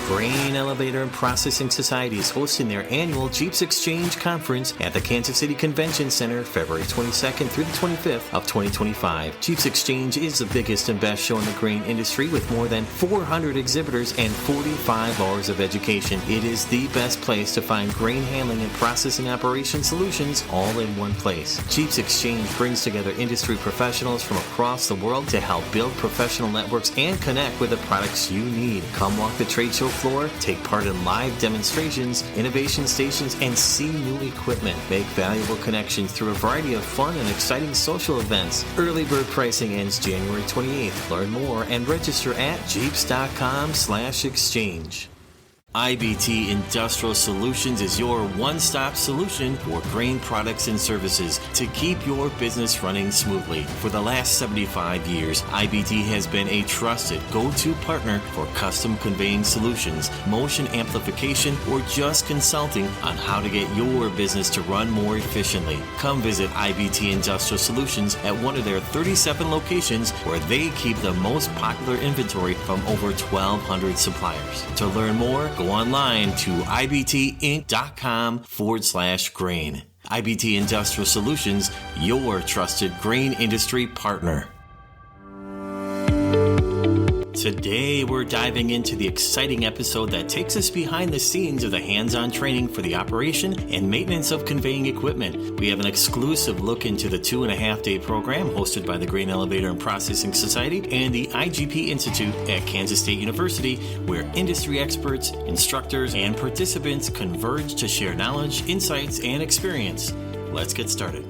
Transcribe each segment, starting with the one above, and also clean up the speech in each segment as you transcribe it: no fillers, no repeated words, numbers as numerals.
Grain Elevator and Processing Society is hosting their annual GEAPS Exchange Conference at the Kansas City Convention Center, February 22nd through the 25th of 2025. GEAPS Exchange is the biggest and best show in the grain industry with more than 400 exhibitors and 45 hours of education. It is the best place to find grain handling and processing operation solutions all in one place. GEAPS Exchange brings together industry professionals from across the world to help build professional networks and connect with the products you need. Come walk the trade show floor, take part in live demonstrations, innovation stations, and see new equipment. Make valuable connections through a variety of fun and exciting social events. Early bird pricing ends January 28th. Learn more and register at jeeps.com/exchange. IBT Industrial Solutions is your one-stop solution for grain products and services to keep your business running smoothly. For the last 75 years, IBT has been a trusted go-to partner for custom conveying solutions, motion amplification, or just consulting on how to get your business to run more efficiently. Come visit IBT Industrial Solutions at one of their 37 locations where they keep the most popular inventory from over 1,200 suppliers. To learn more, go online to ibtinc.com/grain. IBT Industrial Solutions, your trusted grain industry partner. Today, we're diving into the exciting episode that takes us behind the scenes of the hands-on training for the operation and maintenance of conveying equipment. We have an exclusive look into the 2.5-day program hosted by the Grain Elevator and Processing Society and the IGP Institute at Kansas State University, where industry experts, instructors, and participants converge to share knowledge, insights, and experience. Let's get started.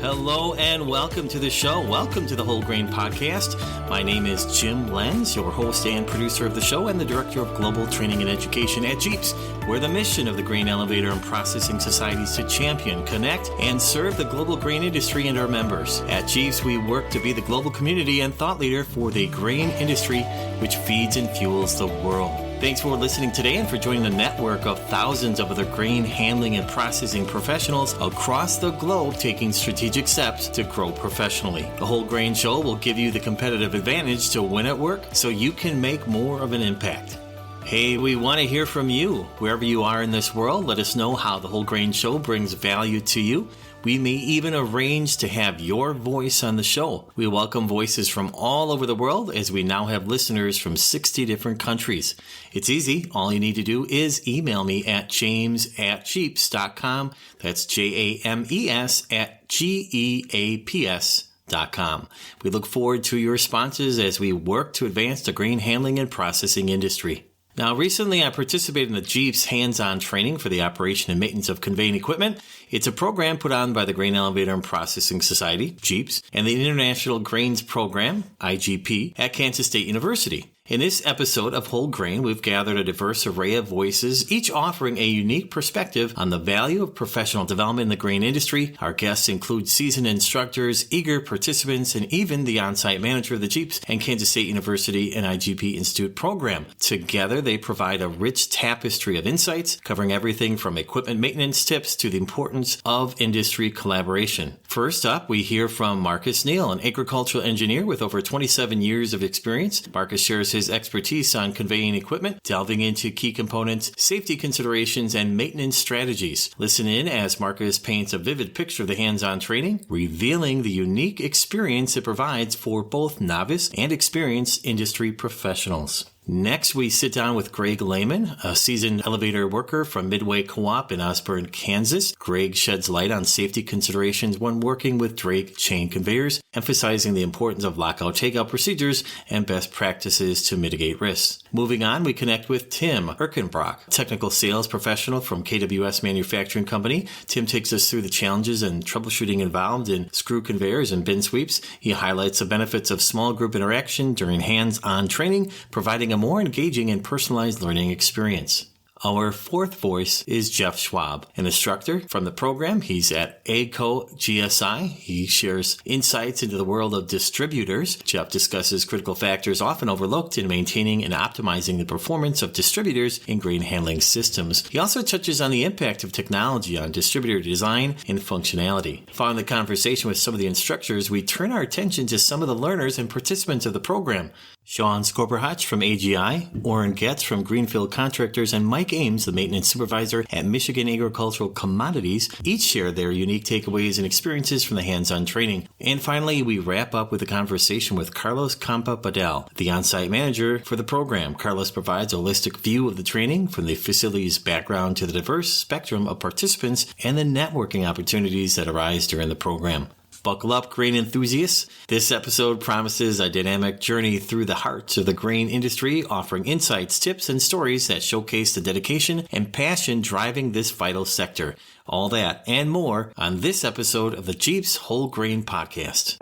Hello and welcome to the show. Welcome to the Whole Grain Podcast. My name is Jim Lenz, your host and producer of the show and the Director of Global Training and Education at GEAPS, where the mission of the Grain Elevator and Processing Society is to champion, connect, and serve the global grain industry and our members. At GEAPS, we work to be the global community and thought leader for the grain industry, which feeds and fuels the world. Thanks for listening today and for joining the network of thousands of other grain handling and processing professionals across the globe taking strategic steps to grow professionally. The Whole Grain Show will give you the competitive advantage to win at work so you can make more of an impact. Hey, we want to hear from you. Wherever you are in this world, let us know how the Whole Grain Show brings value to you. We may even arrange to have your voice on the show. We welcome voices from all over the world as we now have listeners from 60 different countries. It's easy. All you need to do is email me at james@jeeps.com. That's JAMES@GEAPS.com. We look forward to your responses as we work to advance the grain handling and processing industry. Now, recently I participated in the GEAPS hands-on training for the operation and maintenance of conveying equipment. It's a program put on by the Grain Elevator and Processing Society, GEAPS, and the International Grains Program, IGP, at Kansas State University. In this episode of Whole Grain, we've gathered a diverse array of voices, each offering a unique perspective on the value of professional development in the grain industry. Our guests include seasoned instructors, eager participants, and even the on-site manager of the GEAPS and Kansas State University and IGP Institute program. Together, they provide a rich tapestry of insights, covering everything from equipment maintenance tips to the importance of industry collaboration. First up, we hear from Marcus Neal, an agricultural engineer with over 27 years of experience. Marcus shares his expertise on conveying equipment, delving into key components, safety considerations, and maintenance strategies. Listen in as Marcus paints a vivid picture of the hands-on training, revealing the unique experience it provides for both novice and experienced industry professionals. Next, we sit down with Greg Lehman, a seasoned elevator worker from Midway Co-op in Osborne, Kansas. Greg sheds light on safety considerations when working with drake chain conveyors, emphasizing the importance of lockout-takeout procedures and best practices to mitigate risks. Moving on, we connect with Tim Erkenbrock, technical sales professional from KWS Manufacturing Company. Tim takes us through the challenges and troubleshooting involved in screw conveyors and bin sweeps. He highlights the benefits of small group interaction during hands-on training, providing a more engaging and personalized learning experience. Our fourth voice is Jeff Schwab, an instructor from the program. He's at ACO GSI. He shares insights into the world of distributors. Jeff discusses critical factors often overlooked in maintaining and optimizing the performance of distributors in grain handling systems. He also touches on the impact of technology on distributor design and functionality. Following the conversation with some of the instructors, we turn our attention to some of the learners and participants of the program. Sean Skorberhach from AGI, Orrin Getz from Greenfield Contractors, and Mike Ames, the maintenance supervisor at Michigan Agricultural Commodities, each share their unique takeaways and experiences from the hands-on training. And finally, we wrap up with a conversation with Carlos Campabadal, the on-site manager for the program. Carlos provides a holistic view of the training, from the facility's background to the diverse spectrum of participants and the networking opportunities that arise during the program. Buckle up, grain enthusiasts. This episode promises a dynamic journey through the heart of the grain industry, offering insights, tips, and stories that showcase the dedication and passion driving this vital sector. All that and more on this episode of the GEAPS Whole Grain Podcast.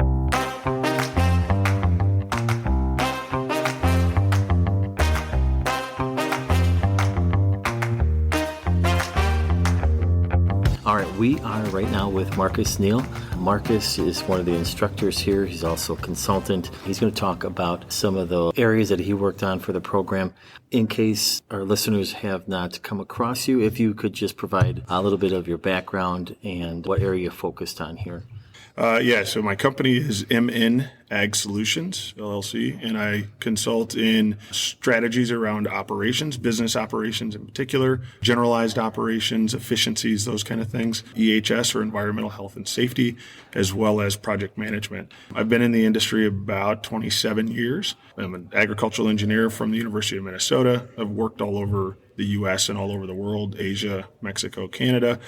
All right, we are right now with Marcus Neal. Marcus is one of the instructors here. He's also a consultant. He's going to talk about some of the areas that he worked on for the program. In case our listeners have not come across you, if you could just provide a little bit of your background and what area you focused on here. So my company is MN Ag Solutions, LLC, and I consult in strategies around operations, business operations in particular, generalized operations, efficiencies, those kind of things, EHS or environmental health and safety, as well as project management. I've been in the industry about 27 years. I'm an agricultural engineer from the University of Minnesota. I've worked all over the U.S. and all over the world, Asia, Mexico, Canada.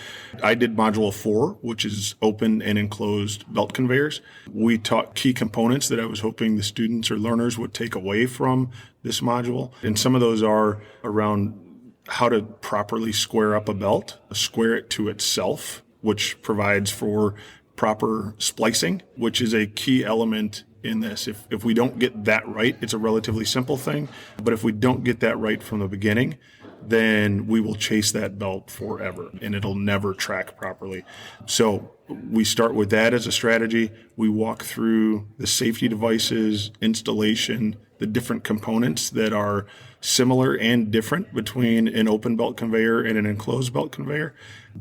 I did Module 4, which is open and enclosed belt conveyors. We taught key components that I was hoping the students or learners would take away from this module. And some of those are around how to properly square up a belt, square it to itself, which provides for proper splicing, which is a key element in this. If we don't get that right, it's a relatively simple thing. But if we don't get that right from the beginning, then we will chase that belt forever and it'll never track properly. So we start with that as a strategy. We walk through the safety devices, installation, the different components that are similar and different between an open belt conveyor and an enclosed belt conveyor.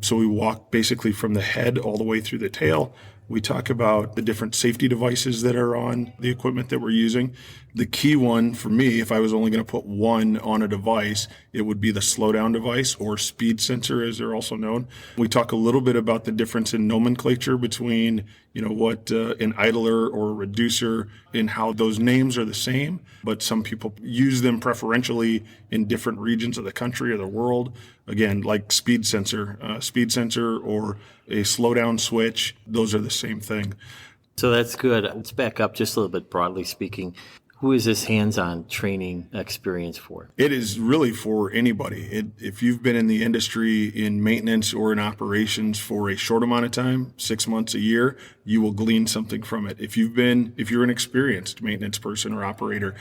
So we walk basically from the head all the way through the tail. We talk about the different safety devices that are on the equipment that we're using. The key one for me, if I was only going to put one on a device, it would be the slowdown device or speed sensor, as they're also known. We talk a little bit about the difference in nomenclature between, what an idler or a reducer and how those names are the same, but some people use them preferentially in different regions of the country or the world. Again, like speed sensor or a slowdown switch, those are the same thing. So that's good. Let's back up just a little bit, broadly speaking. Who is this hands-on training experience for? It is really for anybody. If you've been in the industry in maintenance or in operations for a short amount of time, 6 months, a year, you will glean something from it. If you're an experienced maintenance person or operator,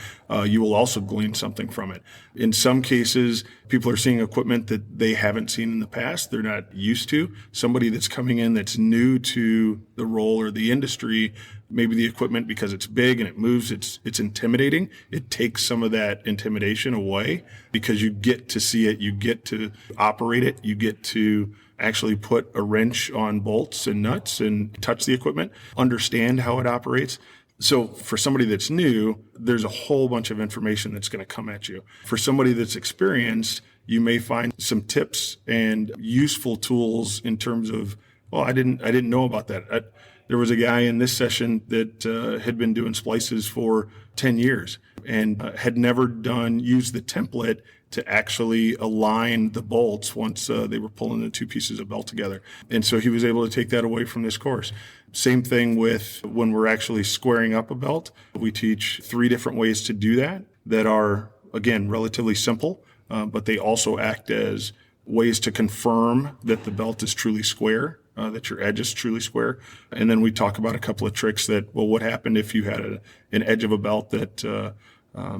you will also glean something from it. In some cases, people are seeing equipment that they haven't seen in the past. They're not used to. Somebody that's coming in that's new to the role or the industry, maybe the equipment, because it's big and it moves, it's intimidating. It takes some of that intimidation away because you get to see it, you get to operate it, you get to actually put a wrench on bolts and nuts and touch the equipment, understand how it operates. So for somebody that's new, there's a whole bunch of information that's going to come at you. For somebody that's experienced, you may find some tips and useful tools in terms of, I didn't know about that. There was a guy in this session that had been doing splices for 10 years and had never used the template to actually align the bolts once they were pulling the two pieces of belt together. And so he was able to take that away from this course. Same thing with when we're actually squaring up a belt. We teach 3 different ways to do that are, again, relatively simple, but they also act as ways to confirm that the belt is truly square, that your edge is truly square. And then we talk about a couple of tricks that, what happened if you had an edge of a belt that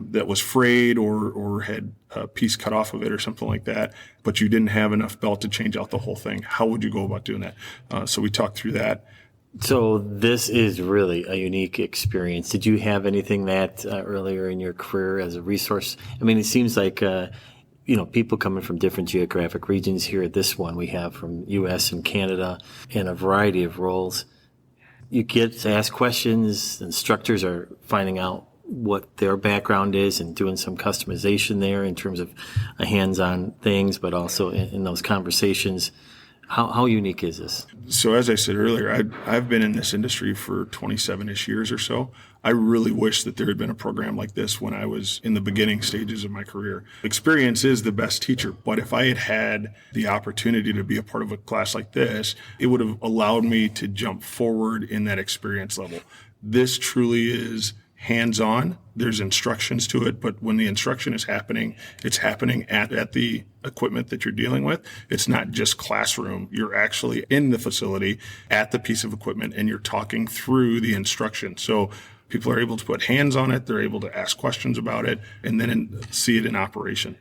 that was frayed or had a piece cut off of it or something like that, but you didn't have enough belt to change out the whole thing. How would you go about doing that? So we talked through that. So this is really a unique experience. Did you have anything that earlier in your career as a resource? I mean, it seems like, people coming from different geographic regions here at this one, we have from U.S. and Canada in a variety of roles. You get to ask questions. Instructors are finding out what their background is and doing some customization there in terms of hands-on things, but also in those conversations. How unique is this? So as I said earlier, I've been in this industry for 27-ish years or so. I really wish that there had been a program like this when I was in the beginning stages of my career. Experience is the best teacher, but if I had had the opportunity to be a part of a class like this, it would have allowed me to jump forward in that experience level. This truly is hands-on. There's instructions to it, but when the instruction is happening, it's happening at the equipment that you're dealing with. It's not just classroom. You're actually in the facility at the piece of equipment and you're talking through the instruction. So people are able to put hands on it. They're able to ask questions about it and then see it in operation.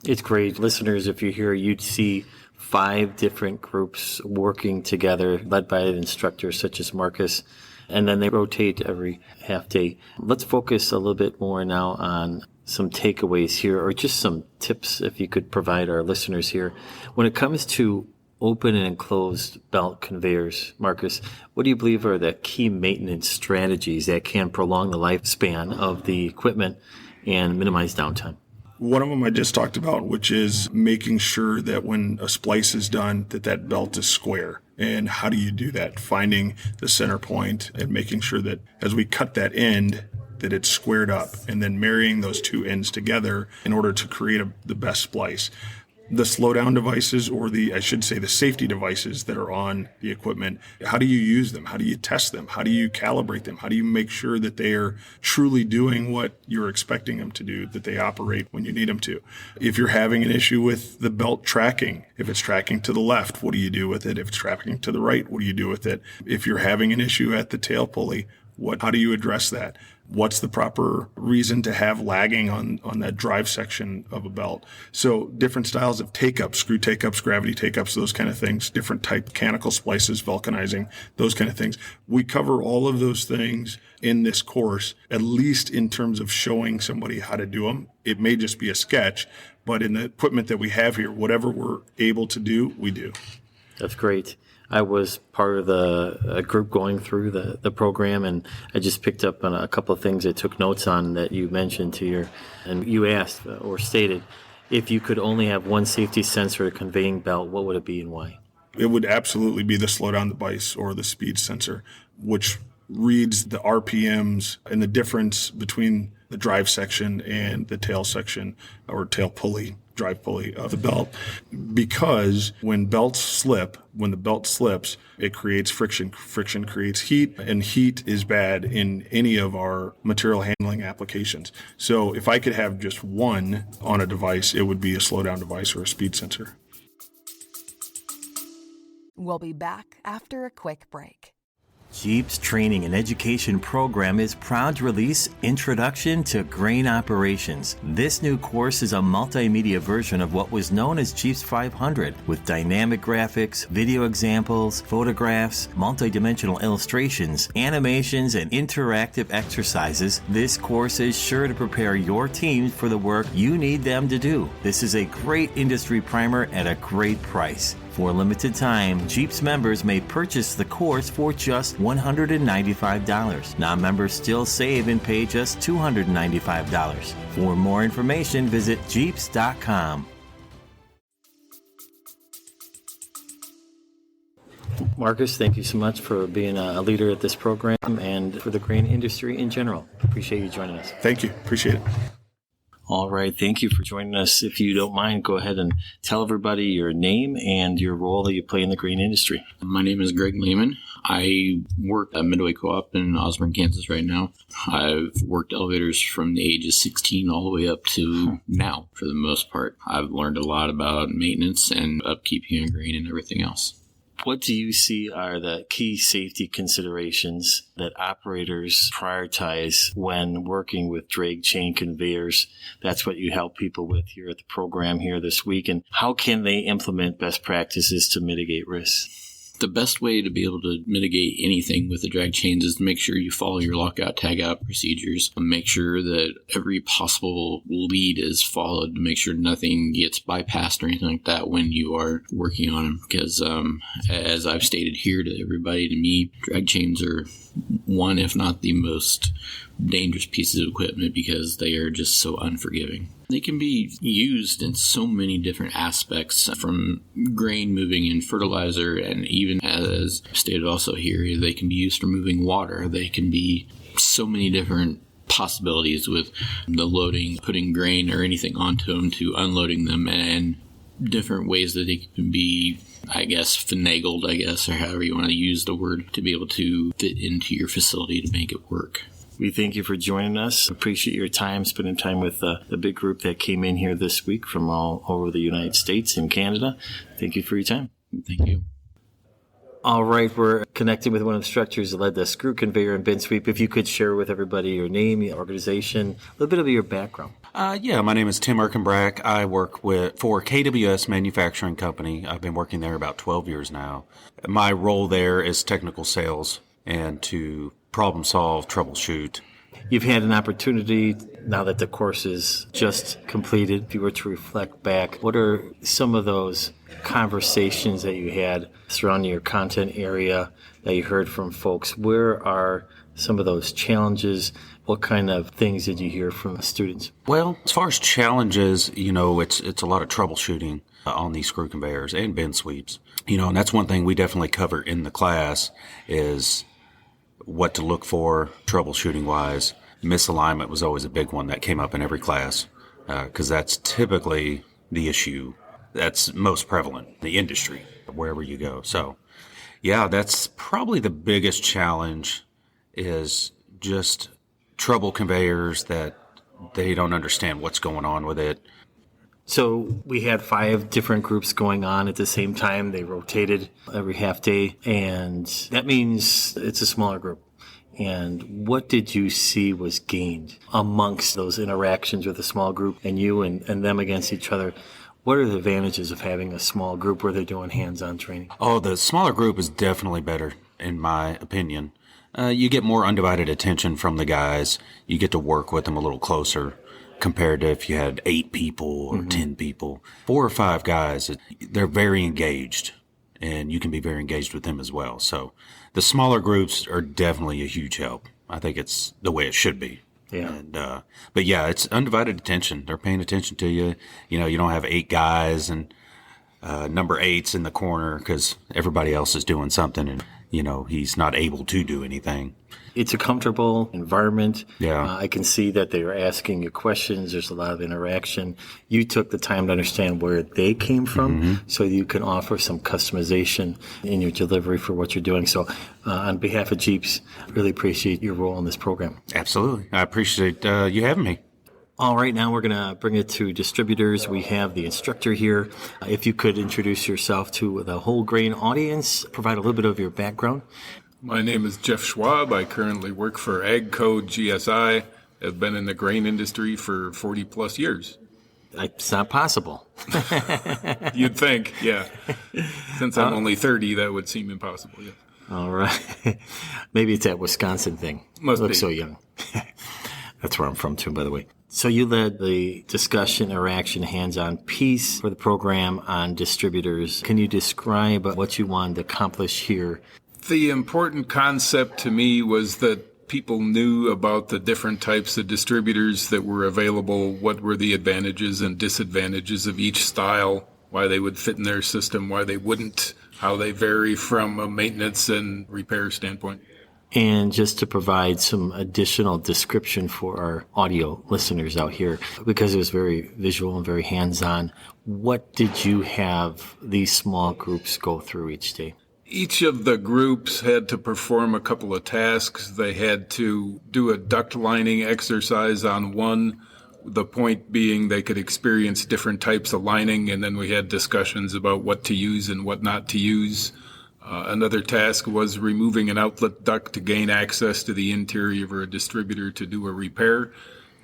It's great. Listeners, if you're here, you'd see 5 different groups working together, led by instructors such as Marcus. And then they rotate every half day. Let's focus a little bit more now on some takeaways here, or just some tips if you could provide our listeners here. When it comes to open and enclosed belt conveyors, Marcus, what do you believe are the key maintenance strategies that can prolong the lifespan of the equipment and minimize downtime? One of them I just talked about, which is making sure that when a splice is done, that belt is square. And how do you do that? Finding the center point and making sure that as we cut that end, that it's squared up, and then marrying those two ends together in order to create the best splice. The slowdown devices, or the safety devices that are on the equipment, how do you use them? How do you test them? How do you calibrate them? How do you make sure that they are truly doing what you're expecting them to do, that they operate when you need them to? If you're having an issue with the belt tracking, if it's tracking to the left, what do you do with it? If it's tracking to the right, what do you do with it? If you're having an issue at the tail pulley, how do you address that? What's the proper reason to have lagging on that drive section of a belt? So different styles of take-ups, screw take-ups, gravity take-ups, those kind of things, different type mechanical splices, vulcanizing, those kind of things. We cover all of those things in this course, at least in terms of showing somebody how to do them. It may just be a sketch, but in the equipment that we have here, whatever we're able to do, we do. That's great. I was part of a group going through the program, and I just picked up on a couple of things I took notes on that you mentioned and you asked or stated, if you could only have one safety sensor at a conveying belt, what would it be and why? It would absolutely be the slowdown device or the speed sensor, which reads the RPMs and the difference between the drive section and the tail section or tail pulley, drive pulley of the belt. Because when the belt slips, it creates friction. Friction creates heat, and heat is bad in any of our material handling applications. So if I could have just one on a device, it would be a slowdown device or a speed sensor. We'll be back after a quick break. GEAPS Training and Education Program is proud to release Introduction to Grain Operations. This new course is a multimedia version of what was known as GEAPS 500, with dynamic graphics, video examples, photographs, multidimensional illustrations, animations, and interactive exercises. This course is sure to prepare your team for the work you need them to do. This is a great industry primer at a great price. For a limited time, GEAPS members may purchase the course for just $195. Non-members still save and pay just $295. For more information, visit GEAPS.com. Marcus, thank you so much for being a leader at this program and for the grain industry in general. Appreciate you joining us. Thank you. Appreciate it. All right. Thank you for joining us. If you don't mind, go ahead and tell everybody your name and your role that you play in the grain industry. My name is Greg Lehman. I work at Midway Co-op in Osborne, Kansas right now. I've worked elevators from the age of 16 all the way up to now, for the most part. I've learned a lot about maintenance and upkeeping of grain and everything else. What do you see are the key safety considerations that operators prioritize when working with drag chain conveyors? That's what you help people with here at the program here this week. And how can they implement best practices to mitigate risks? The best way to be able to mitigate anything with the drag chains is to make sure you follow your lockout, tagout procedures, and make sure that every possible lead is followed to make sure nothing gets bypassed or anything like that when you are working on them. Because as I've stated here to everybody, to me, drag chains are one, if not the most dangerous pieces of equipment because they are just so unforgiving. They can be used in so many different aspects, from grain moving and fertilizer, and even as stated also here, they can be used for moving water. They can be so many different possibilities with the loading, putting grain or anything onto them to unloading them, and different ways that they can be, finagled, or however you want to use the word, to be able to fit into your facility to make it work. We thank you for joining us. Appreciate your time, spending time with the big group that came in here this week from all over the United States and Canada. Thank you for your time. Thank you. All right, we're connecting with one of the instructors that led the screw conveyor and bin sweep. If you could share with everybody your name, your organization, a little bit of your background. My name is Tim Erkenbrack. I work for KWS Manufacturing Company. I've been working there about 12 years now. My role there is technical sales and to problem solve, troubleshoot. You've had an opportunity, now that the course is just completed, if you were to reflect back, what are some of those conversations that you had surrounding your content area that you heard from folks? Where are some of those challenges? What kind of things did you hear from students? Well, as far as challenges, it's a lot of troubleshooting on these screw conveyors and bin sweeps. And that's one thing we definitely cover in the class is what to look for troubleshooting-wise. Misalignment was always a big one that came up in every class because that's typically the issue that's most prevalent in the industry, wherever you go. So, that's probably the biggest challenge is just trouble conveyors that they don't understand what's going on with it. So we had 5 different groups going on at the same time. They rotated every half day, and that means it's a smaller group. And what did you see was gained amongst those interactions with a small group and you and them against each other? What are the advantages of having a small group where they're doing hands-on training? Oh, the smaller group is definitely better, in my opinion. You get more undivided attention from the guys. You get to work with them a little closer compared to if you had 8 people or 10 people. 4 or 5 guys, they're very engaged, and you can be very engaged with them as well. So the smaller groups are definitely a huge help. I think it's the way it should be. Yeah. And, but it's undivided attention. They're paying attention to you. You don't have 8 guys and number 8's in the corner because everybody else is doing something and, he's not able to do anything. It's a comfortable environment. Yeah. I can see that they are asking you questions. There's a lot of interaction. You took the time to understand where they came from so you can offer some customization in your delivery for what you're doing. So on behalf of GEAPS, really appreciate your role in this program. Absolutely. I appreciate you having me. All right, now we're going to bring it to Distributors. We have the instructor here. If you could introduce yourself to the whole grain audience, provide a little bit of your background. My name is Jeff Schwab. I currently work for AgCode GSI. I've been in the grain industry for 40 plus years. It's not possible. You'd think, yeah. Since I'm only 30, that would seem impossible. Yeah. All right. Maybe it's that Wisconsin thing. Must Looks be. so young. That's where I'm from too, by the way. So you led the discussion, interaction, hands-on piece for the program on distributors. Can you describe what you wanted to accomplish here? The important concept to me was that people knew about the different types of distributors that were available, what were the advantages and disadvantages of each style, why they would fit in their system, why they wouldn't, how they vary from a maintenance and repair standpoint. And just to provide some additional description for our audio listeners out here, because it was very visual and very hands-on, what did you have these small groups go through each day? Each of the groups had to perform a couple of tasks. They had to do a duct lining exercise on one, the point being they could experience different types of lining, and then we had discussions about what to use and what not to use. Another task was removing an outlet duct to gain access to the interior of a distributor to do a repair.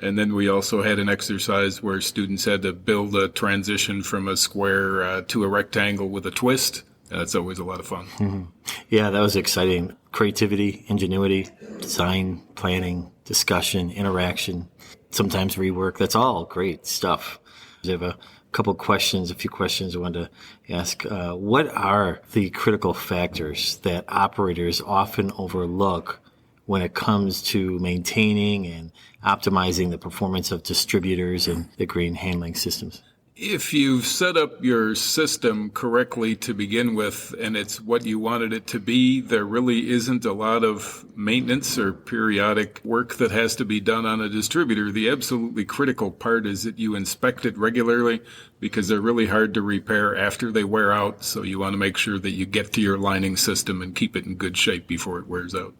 And then we also had an exercise where students had to build a transition from a square to a rectangle with a twist. That's always a lot of fun. Mm-hmm. Yeah, that was exciting. Creativity, ingenuity, design, planning, discussion, interaction, sometimes rework. That's all great stuff. I have a few questions I wanted to ask. What are the critical factors that operators often overlook when it comes to maintaining and optimizing the performance of distributors and the grain handling systems? If you've set up your system correctly to begin with and it's what you wanted it to be, there really isn't a lot of maintenance or periodic work that has to be done on a distributor. The absolutely critical part is that you inspect it regularly because they're really hard to repair after they wear out. So you want to make sure that you get to your lining system and keep it in good shape before it wears out.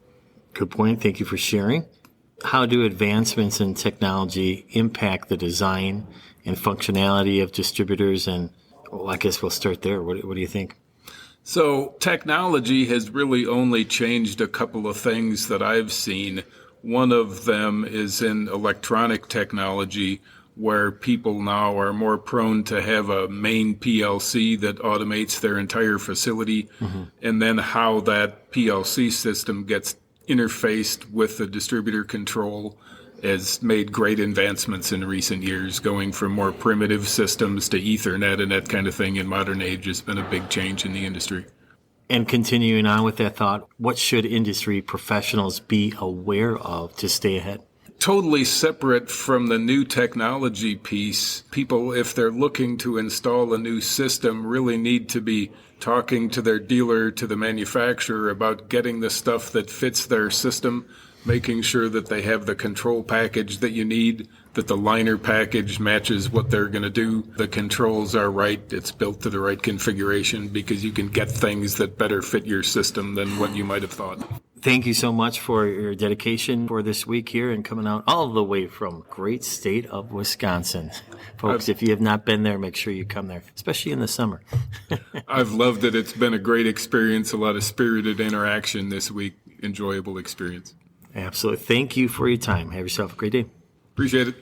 Good point. Thank you for sharing. How do advancements in technology impact the design and functionality of distributors? And I guess we'll start there. What do you think? So technology has really only changed a couple of things that I've seen. One of them is in electronic technology, where people now are more prone to have a main PLC that automates their entire facility, and then how that PLC system gets interfaced with the distributor control has made great advancements in recent years, going from more primitive systems to Ethernet and that kind of thing in modern age has been a big change in the industry. And continuing on with that thought, what should industry professionals be aware of to stay ahead? Totally separate from the new technology piece, people, if they're looking to install a new system, really need to be talking to their dealer, to the manufacturer about getting the stuff that fits their system, making sure that they have the control package that you need, that the liner package matches what they're going to do, the controls are right, it's built to the right configuration, because you can get things that better fit your system than what you might have thought. Thank you so much for your dedication for this week here and coming out all the way from great state of Wisconsin. Folks, if you have not been there, make sure you come there, especially in the summer. I've loved it. It's been a great experience, a lot of spirited interaction this week, enjoyable experience. Absolutely. Thank you for your time. Have yourself a great day. Appreciate it.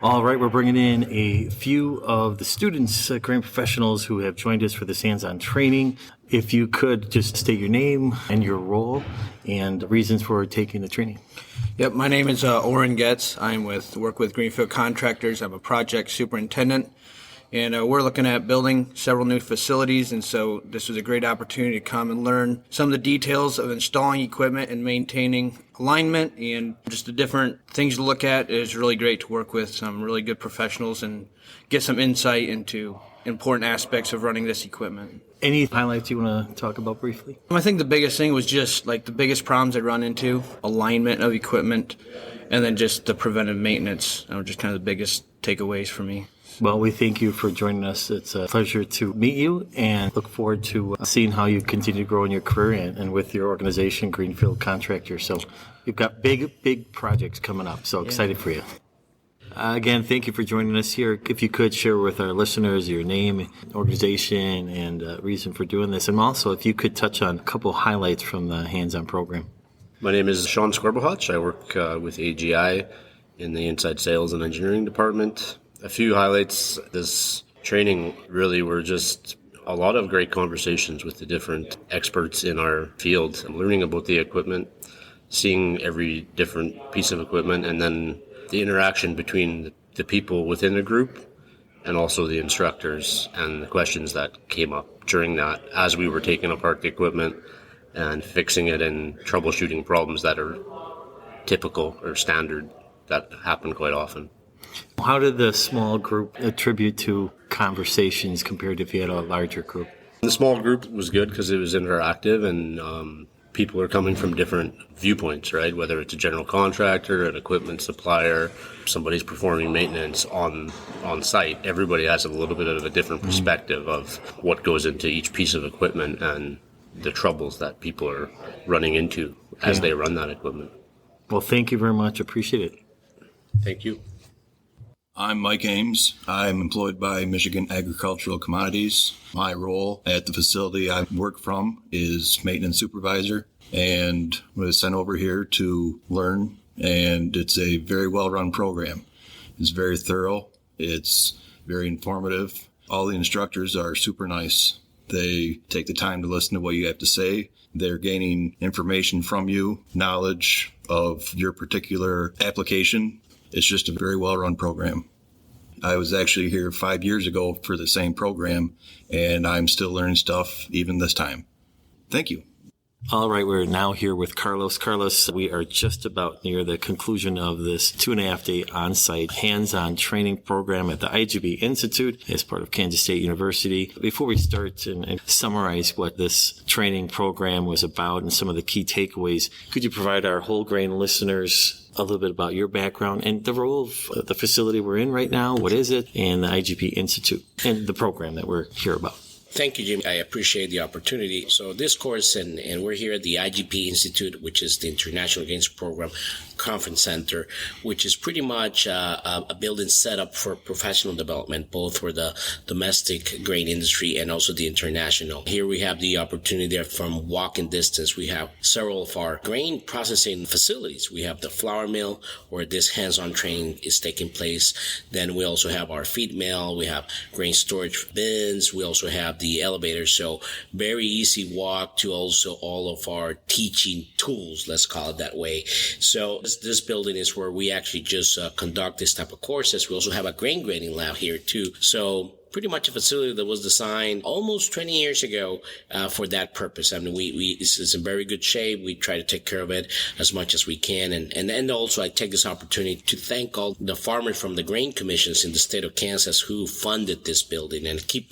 All right, we're bringing in a few of the students, grain professionals who have joined us for this hands-on training. If you could just state your name and your role and reasons for taking the training. Yep, my name is Oren Getz. Work with Greenfield Contractors. I'm a project superintendent, and we're looking at building several new facilities, and so this was a great opportunity to come and learn some of the details of installing equipment and maintaining alignment and just the different things to look at. It is really great to work with some really good professionals and get some insight into important aspects of running this equipment. Any highlights you want to talk about briefly? I think the biggest thing was just like the biggest problems I run into, alignment of equipment, and then just the preventive maintenance are just kind of the biggest takeaways for me. Well, we thank you for joining us. It's a pleasure to meet you and look forward to seeing how you continue to grow in your career and with your organization, Greenfield Contractors. So you've got big projects coming up. So excited for you. Again, thank you for joining us here. If you could share with our listeners your name, organization, and reason for doing this. And also, if you could touch on a couple highlights from the hands-on program. My name is Sean Scorbohatch. I work with AGI in the inside sales and engineering department. A few highlights. This training really were just a lot of great conversations with the different experts in our field. I'm learning about the equipment, seeing every different piece of equipment, and then the interaction between the people within the group and also the instructors and the questions that came up during that as we were taking apart the equipment and fixing it and troubleshooting problems that are typical or standard that happen quite often. How did the small group attribute to conversations compared to if you had a larger group? The small group was good because it was interactive and people are coming from different viewpoints, right? Whether it's a general contractor, an equipment supplier, somebody's performing maintenance on site. Everybody has a little bit of a different perspective of what goes into each piece of equipment and the troubles that people are running into as they run that equipment. Well, thank you very much. Appreciate it. Thank you. I'm Mike Ames. I'm employed by Michigan Agricultural Commodities. My role at the facility I work from is maintenance supervisor, and was sent over here to learn, and it's a very well-run program. It's very thorough. It's very informative. All the instructors are super nice. They take the time to listen to what you have to say. They're gaining information from you, knowledge of your particular application. It's just a very well-run program. I was actually here 5 years ago for the same program, and I'm still learning stuff even this time. Thank you. All right, we're now here with Carlos. Carlos, we are just about near the conclusion of this 2.5-day on-site hands-on training program at the IGP Institute as part of Kansas State University. Before we start and summarize what this training program was about and some of the key takeaways, could you provide our whole grain listeners a little bit about your background and the role of the facility we're in right now? What is it? And the IGP Institute and the program that we're here about. Thank you, Jim. I appreciate the opportunity. So this course, and we're here at the IGP Institute, which is the International Games Program Conference Center, which is pretty much a building set up for professional development, both for the domestic grain industry and also the international. Here we have the opportunity there from walking distance. We have several of our grain processing facilities. We have the flour mill where this hands-on training is taking place. Then we also have our feed mill. We have grain storage bins. We also have the elevator. So very easy walk to also all of our teaching tools, let's call it that way. So this building is where we actually just conduct this type of courses. We also have a grain grading lab here too. So pretty much a facility that was designed almost 20 years ago for that purpose. I mean, it's in very good shape. We try to take care of it as much as we can. And also I take this opportunity to thank all the farmers from the grain commissions in the state of Kansas who funded this building and keep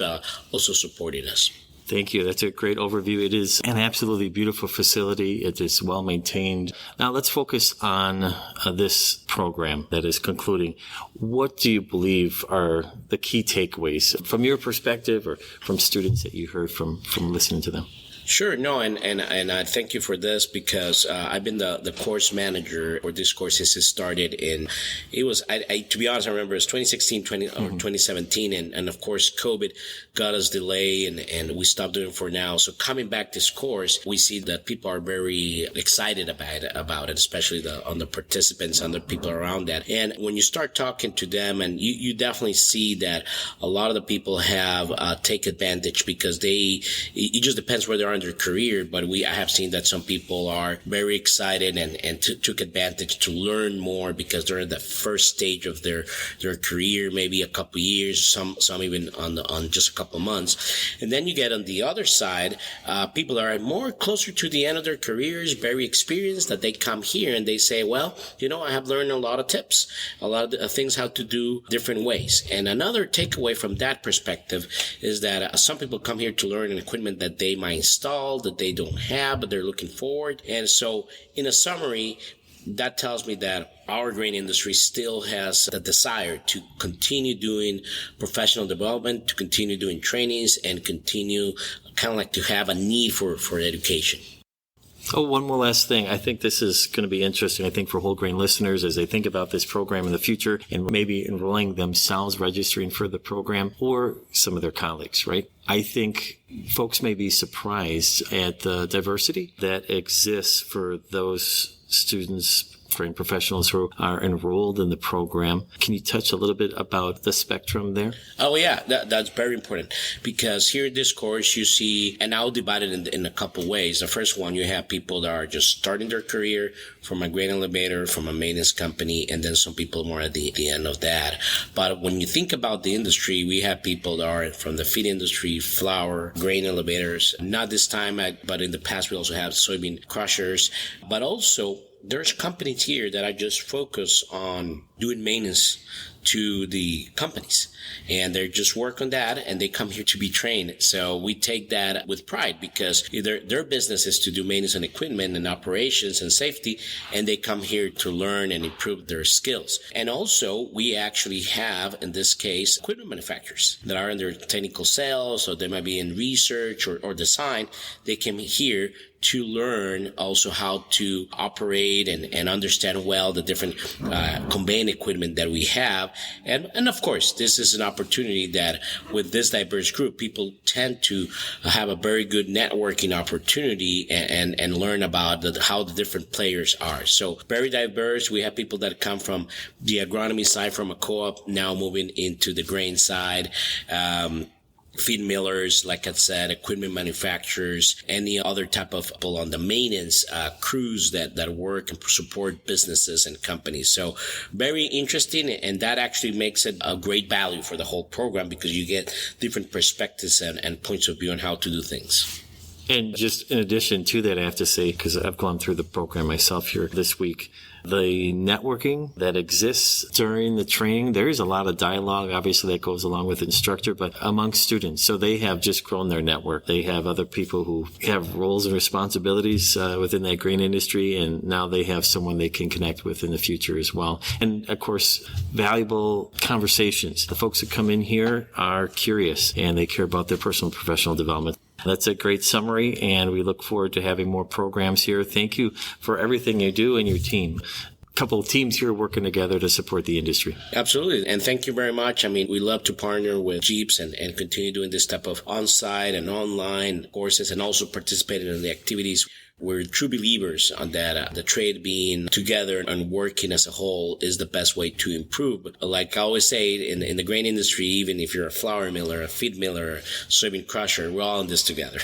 also supporting us. Thank you. That's a great overview. It is an absolutely beautiful facility. It is well maintained. Now let's focus on this program that is concluding. What do you believe are the key takeaways from your perspective or from students that you heard from listening to them? Sure. No, and I thank you for this because I've been the course manager for this course since it started to be honest, I remember it was 2016, or 2017, and of course COVID got us delay and we stopped doing it for now. So coming back this course, we see that people are very excited about it, especially on the participants and the people around that. And when you start talking to them, and you definitely see that a lot of the people have take advantage because it just depends where they are in their career, but I have seen that some people are very excited and took advantage to learn more because they're in the first stage of their career, maybe a couple of years, some even on just a couple of months. And then you get on the other side, people are more closer to the end of their careers, very experienced, that they come here and they say, well, I have learned a lot of tips, a lot of things how to do different ways. And another takeaway from that perspective is that some people come here to learn an equipment that they might install that they don't have, but they're looking forward. And so in a summary, that tells me that our grain industry still has the desire to continue doing professional development, to continue doing trainings, and continue kind of like to have a need for education. Oh, one more last thing. I think this is going to be interesting, I think, for whole grain listeners as they think about this program in the future and maybe enrolling themselves, registering for the program, or some of their colleagues, right? I think folks may be surprised at the diversity that exists for those students, trained professionals who are enrolled in the program. Can you touch a little bit about the spectrum there? Oh, yeah, that's very important because here in this course you see, and I'll divide it in a couple ways. The first one, you have people that are just starting their career from a grain elevator, from a maintenance company, and then some people more at the end of that. But when you think about the industry, we have people that are from the feed industry, flour, grain elevators. Not this time, but in the past we also have soybean crushers, but also there's companies here that I just focus on doing maintenance to the companies, and they just work on that and they come here to be trained. So we take that with pride because their business is to do maintenance on equipment and operations and safety, and they come here to learn and improve their skills. And also we actually have, in this case, equipment manufacturers that are in their technical sales, or they might be in research or design. They came here to learn also how to operate and understand well the different conveying equipment that we have. And of course, this is an opportunity that with this diverse group, people tend to have a very good networking opportunity and learn about how the different players are. So very diverse. We have people that come from the agronomy side, from a co-op, now moving into the grain side. Feed millers, like I said, equipment manufacturers, any other type of people on the maintenance crews that work and support businesses and companies. So very interesting, and that actually makes it a great value for the whole program because you get different perspectives and points of view on how to do things. And just in addition to that, I have to say, because I've gone through the program myself here this week, the networking that exists during the training, there is a lot of dialogue, obviously, that goes along with the instructor, but among students. So they have just grown their network. They have other people who have roles and responsibilities within that grain industry, and now they have someone they can connect with in the future as well. And, of course, valuable conversations. The folks that come in here are curious, and they care about their personal and professional development. That's a great summary, and we look forward to having more programs here. Thank you for everything you do and your team. A couple of teams here working together to support the industry. Absolutely. And thank you very much. I mean, we love to partner with GEAPS and continue doing this type of on-site and online courses and also participating in the activities. We're true believers on that. The trade being together and working as a whole is the best way to improve. But like I always say, in the grain industry, even if you're a flour miller, a feed miller, a soybean crusher, we're all in this together.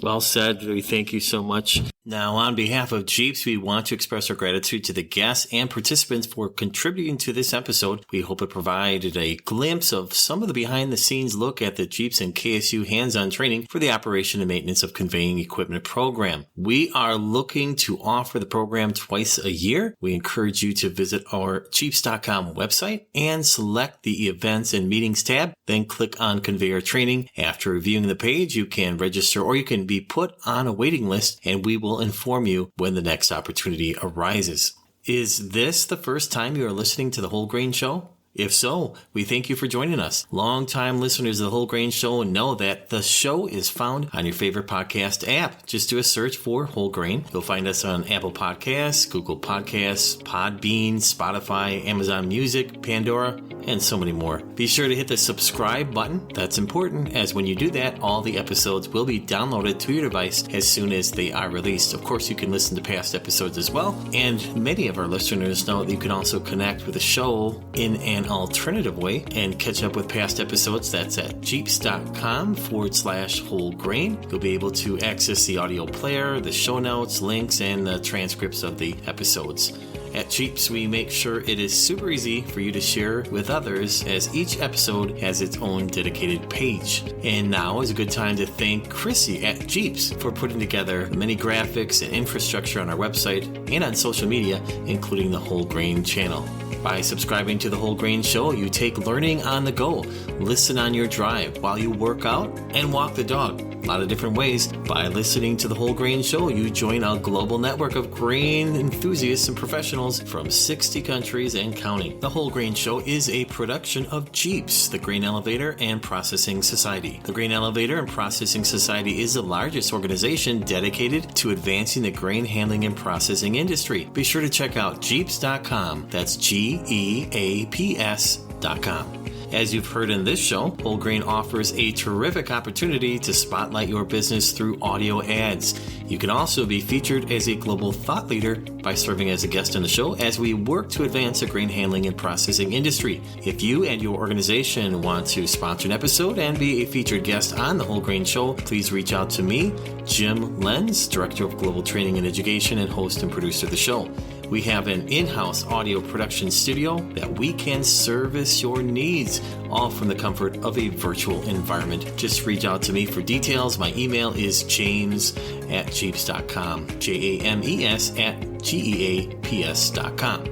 Well said. We thank you so much. Now, on behalf of GEAPS, we want to express our gratitude to the guests and participants for contributing to this episode. We hope it provided a glimpse of some of the behind-the-scenes look at the GEAPS and KSU hands-on training for the operation and maintenance of conveying equipment program. We are looking to offer the program twice a year. We encourage you to visit our GEAPS.com website and select the Events and Meetings tab, then click on Conveyor Training. After reviewing the page, you can register or you can be put on a waiting list, and we will inform you when the next opportunity arises. Is this the first time you are listening to the Whole Grain Show? If so, we thank you for joining us. Longtime listeners of the Whole Grain Show know that the show is found on your favorite podcast app. Just do a search for Whole Grain. You'll find us on Apple Podcasts, Google Podcasts, Podbean, Spotify, Amazon Music, Pandora, and so many more. Be sure to hit the subscribe button. That's important, as when you do that, all the episodes will be downloaded to your device as soon as they are released. Of course, you can listen to past episodes as well, and many of our listeners know that you can also connect with the show in an alternative way and catch up with past episodes. That's at jeeps.com/whole grain. You'll be able to access the audio player, the show notes, links, and the transcripts of the episodes. At GEAPS, we make sure it is super easy for you to share with others, as each episode has its own dedicated page. And now is a good time to thank Chrissy at GEAPS for putting together many graphics and infrastructure on our website and on social media, including the Whole Grain channel. By subscribing to the Whole Grain Show, you take learning on the go. Listen on your drive while you work out and walk the dog. A lot of different ways. By listening to the Whole Grain Show, you join a global network of grain enthusiasts and professionals from 60 countries and counting. The Whole Grain Show is a production of GEAPS, the Grain Elevator and Processing Society. The Grain Elevator and Processing Society is the largest organization dedicated to advancing the grain handling and processing industry. Be sure to check out jeeps.com. That's GEAPS.com. As you've heard in this show, Whole Grain offers a terrific opportunity to spotlight your business through audio ads. You can also be featured as a global thought leader by serving as a guest on the show as we work to advance the grain handling and processing industry. If you and your organization want to sponsor an episode and be a featured guest on the Whole Grain Show, please reach out to me, Jim Lenz, Director of Global Training and Education and host and producer of the show. We have an in-house audio production studio that we can service your needs, all from the comfort of a virtual environment. Just reach out to me for details. My email is james@jeeps.com, JAMES@GEAPS.com.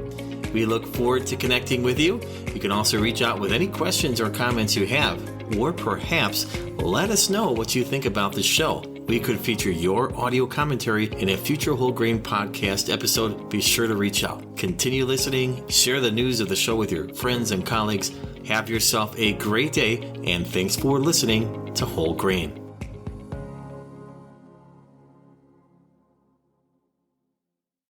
We look forward to connecting with you. You can also reach out with any questions or comments you have, or perhaps let us know what you think about the show. We could feature your audio commentary in a future Whole Grain podcast episode. Be sure to reach out. Continue listening. Share the news of the show with your friends and colleagues. Have yourself a great day, and thanks for listening to Whole Grain.